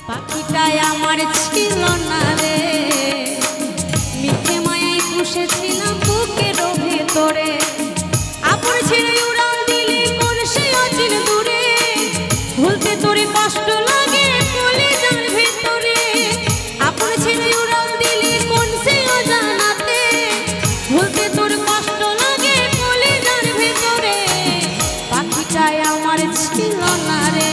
পাখিটাই আমার ছিল না রে, মিথ্যে মায়ায় পুষেছিলাম বুকের ভেতরে। আপন ছেড়ে উড়াল দিলি কোন সে অচিন দূরে, ভুলতে তোরে কষ্ট লাগে কলিজার ভেতরে। আপন ছেড়ে উড়াল দিলি কোন সে অজানাতে, ভুলতে তোর কষ্ট লাগে কলিজার ভেতরে। পাখিটাই আমার ছিল না রে,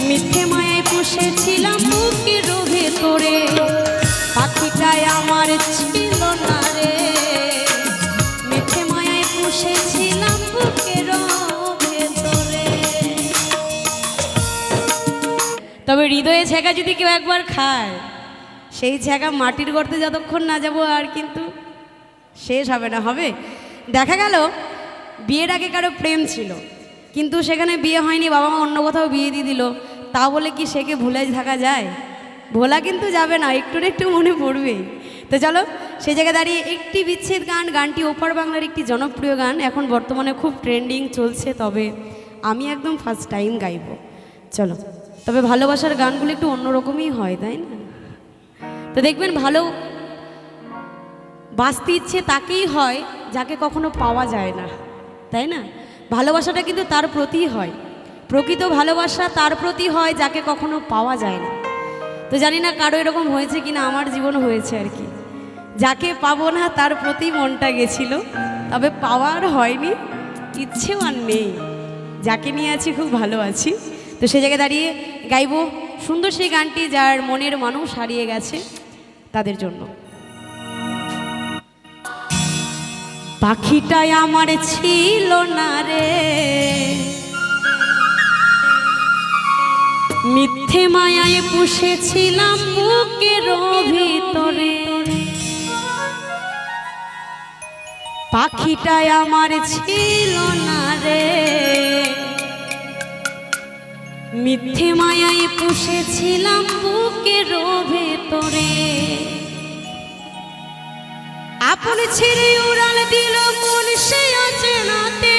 মিথ্যে মায়ায় পুষেছিলাম বুকের ভেতরে। পাখিটাই আমার ছিল না রে, মিথ্যে মায়ায় পুষেছিলাম বুকের ভেতরে। তবে হৃদয়ে ছেঁকা যদি কেউ একবার খায়, সেই ছেঁকা মাটির গর্তে যতক্ষণ না যাব আর কিন্তু শেষ হবে না। হবে দেখা গেল বিয়ের আগে কারো প্রেম ছিল, কিন্তু সেখানে বিয়ে হয়নি, বাবা মা অন্য কোথাও বিয়ে দিয়ে দিল, তা বলে কি সেকে ভুলে থাকা যায়? ভোলা কিন্তু যাবে না, একটু না একটু মনে পড়বে। তো চলো সেই জায়গায় দাঁড়িয়ে একটি বিচ্ছেদ গান, গানটি ওপার বাংলার একটি জনপ্রিয় গান, এখন বর্তমানে খুব ট্রেন্ডিং চলছে, তবে আমি একদম ফার্স্ট টাইম গাইব। চলো, তবে ভালোবাসার গানগুলো একটু অন্যরকমই হয়, তাই না? তো দেখবেন ভালো বাঁচতে ইচ্ছে তাকেই হয় যাকে কখনো পাওয়া যায় না, তাই না? ভালোবাসাটা কিন্তু তার প্রতি হয়, প্রকৃত ভালোবাসা তার প্রতি হয় যাকে কখনো পাওয়া যায় না। তো জানি না কারো এরকম হয়েছে কিনা, আমার জীবন হয়েছে আর কি। যাকে পাবো না তার প্রতি মনটা গেছিল, তবে পাওয়ার হয়নি, ইচ্ছেও আর নেই। যাকে নিয়ে আছি খুব ভালো আছি। তো সে জায়গায় দাঁড়িয়ে গাইব সুন্দর সেই গানটি, যার মনের মানুষ হারিয়ে গেছে তাদের জন্য। পাখিটাই আমার ছিল না রে, মিথ্যে মায়ায় পুষেছিলাম বুকের ভিতরে। পাখিটাই আমার ছিল না রে, মিথ্যে মায়ায় পুষেছিলাম বুকের ভেতরে। আপন ছেড়ে উড়াল দিল কোন সে অচেনাতে,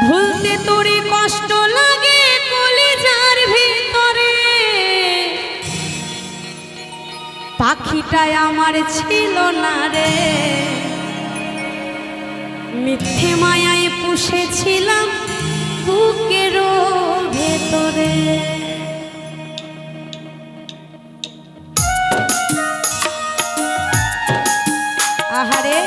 ভুলতে তোরে কষ্ট লাগে কলিজার ভিতরে। পাখিটাই আমার ছিল না রে, মিথ্যে মায়ায় পুষেছিলাম বুকের ভেতরে। আহারে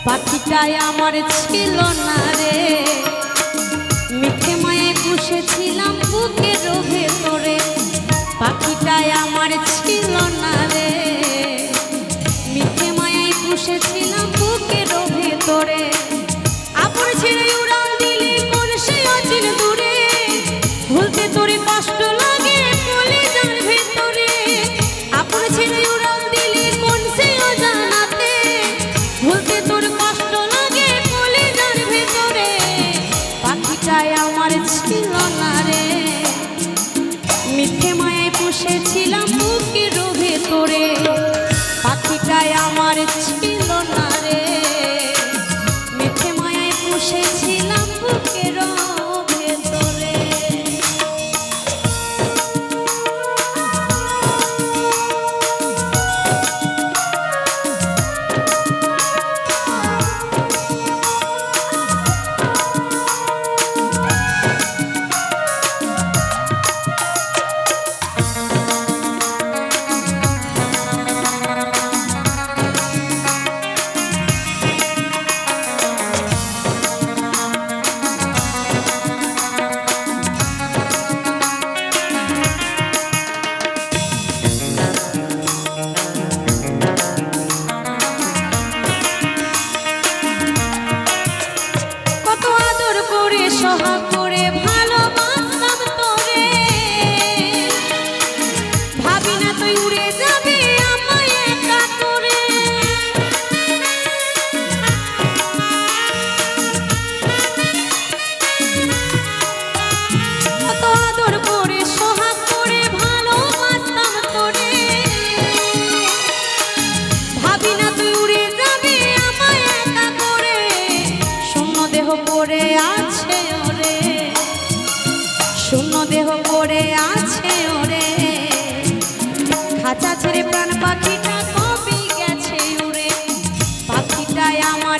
পাখিটাই আমার ছিল না রে, মিথ্যে মায়ায় পুষেছিলাম বুকের ভেতরে। পাখিটাই আমার ছিল না রে, মিথ্যে মায়ায় পুষেছিলাম বুকের ভেতরে। আপন ছেড়ে উড়াল দিলি কোন সে অচিন দূরে, ভুলতে তোরে কষ্ট লাগে কলিজার ভেতরে। আপন ছেড়ে উড়াল দিলি কোন সে অজানাতে, ভুলতে তোর কষ্ট লাগে কলিজার ভেতরে। পাখিটাই আমার ছিল না রে, মিথ্যে মায়ায় পুষেছিলাম বুকের ভেতরে। পাখিটাই আমার ছিল না রে,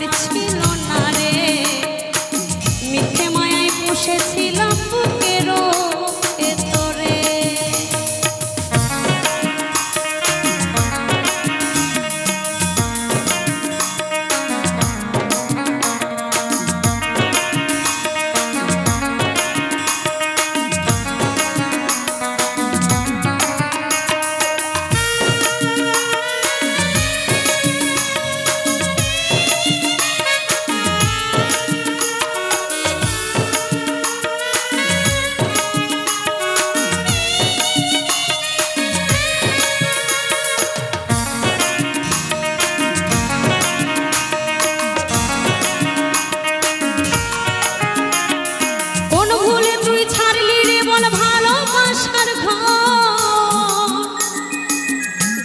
আমার ছিল না রে, মিথ্যে মায়ায় পুষেছিলাম বুকেরও ভেতরে।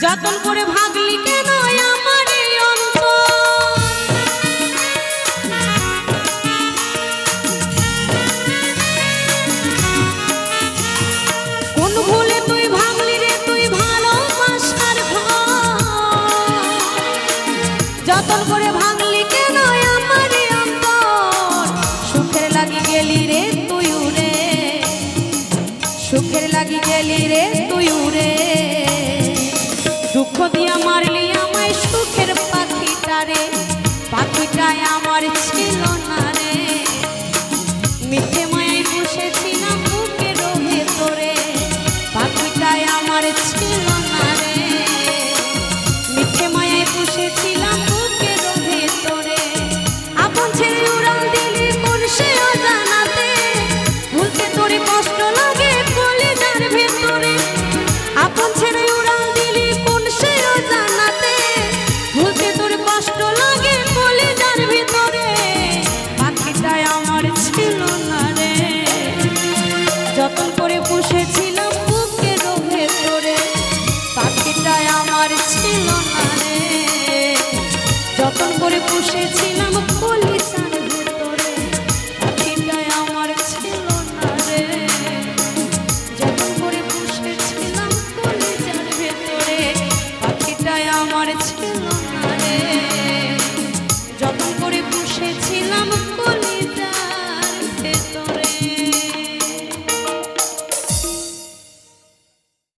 যতন করে ভাগলি কেন আমার এই অন্তর, কোন ভুলে তুই ভাগলি রে তুই ভালোবাসার ঘর, যতন করে ভাগলি কেন আমার এই অন্তর, সুখের লাগি গেলি রে তুই উড়ে, সুখের লাগি গেলি রে তুই উড়ে, দুঃখ দিয়া মারলি আমায় সুখের পাখিটারে, পাখিটায় আমার ছিল না রে, মিথ্যে মায়ায় বসেছিলাম বুকের ভেতরে, পাখিটায় আমার ছিল না রে, মিথ্যে মায়ায় বসেছিলাম বুকের ভেতরে, আপন ছেড়ে উড়াল দিলি কোন সে অজানাতে, ভুলতে তোরে কষ্ট লাগে কলিজার ভেতরে, আপন ছেড়ে উড়াল দিলি কোন সে অজানাতে, ভুলতে তোর কষ্ট লাগে কলিজার ভিতরে, পাখিটাই আমার ছিল না রে, যতন করে পুষেছিলাম বুকের ভেতরে, পাখিটাই আমার ছিল না রে, যতন করে পুষেছিলাম